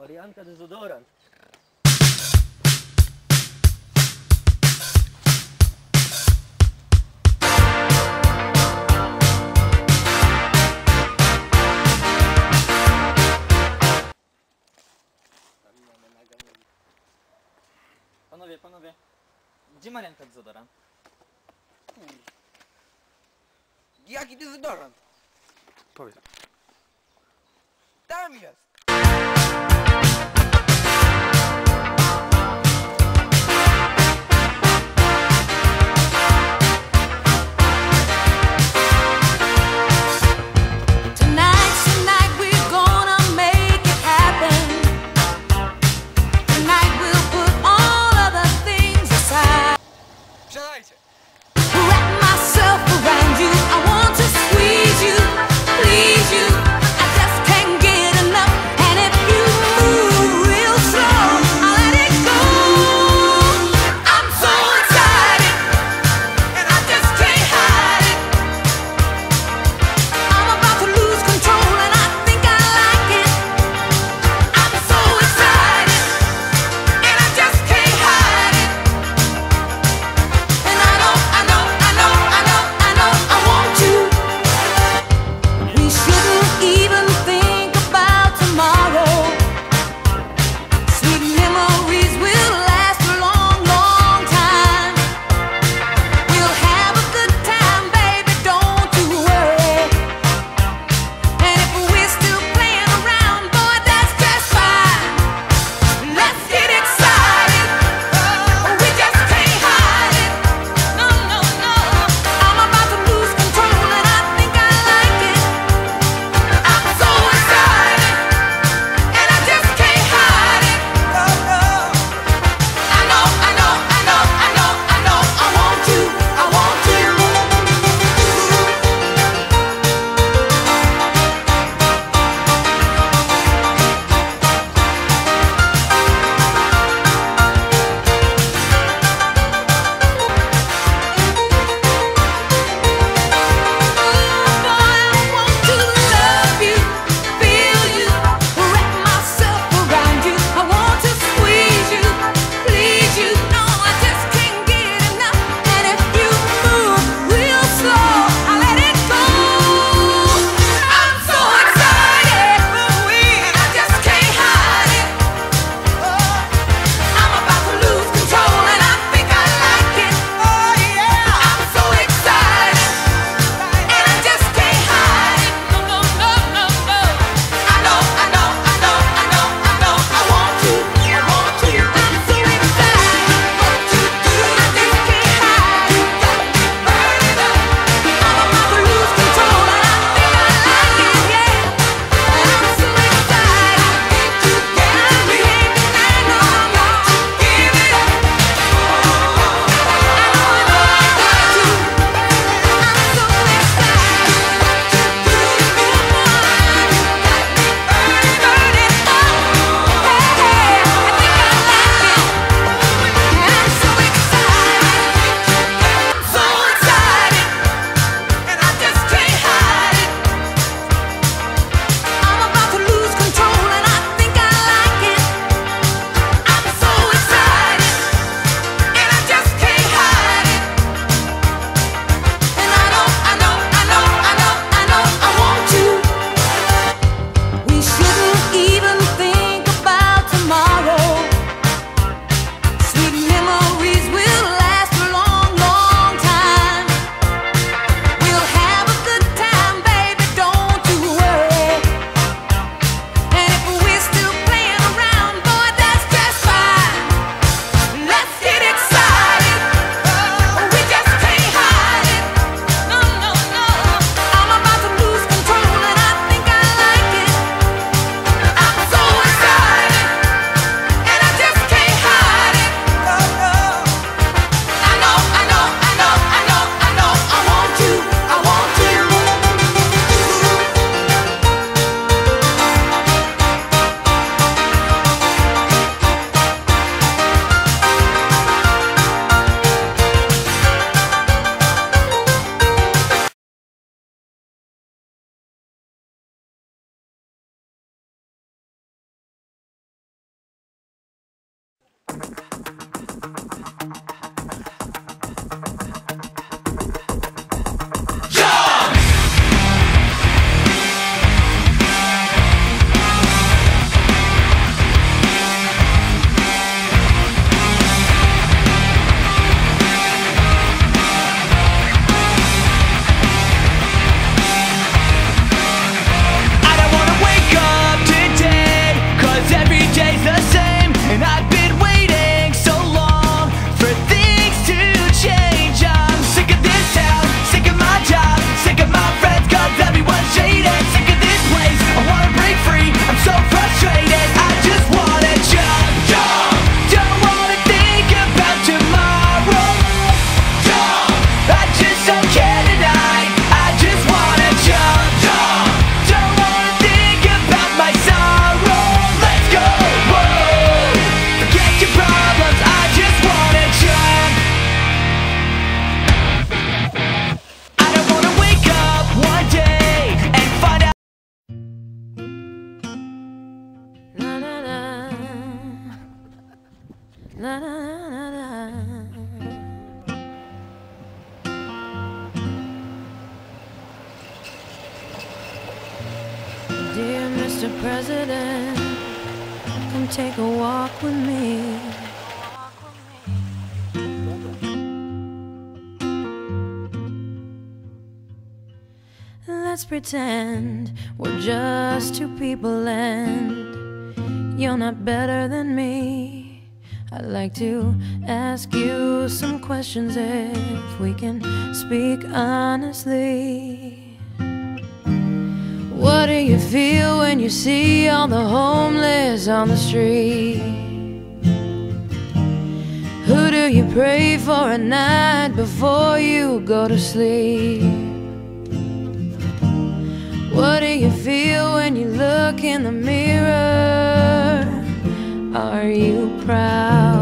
Marianka dezodorant. Panowie, gdzie Marianka dezodorant? Jaki dezodorant? Powiedz. Tam jest! Wsiadajcie! Squeeze you, please you, I just can't get enough. Dear Mr. President, come take a walk with me. Let's pretend we're just two people and you're not better than me. I'd like to ask you some questions if we can speak honestly. What do you feel when you see all the homeless on the street? Who do you pray for at night before you go to sleep? What do you feel when you look in the mirror? Are you proud?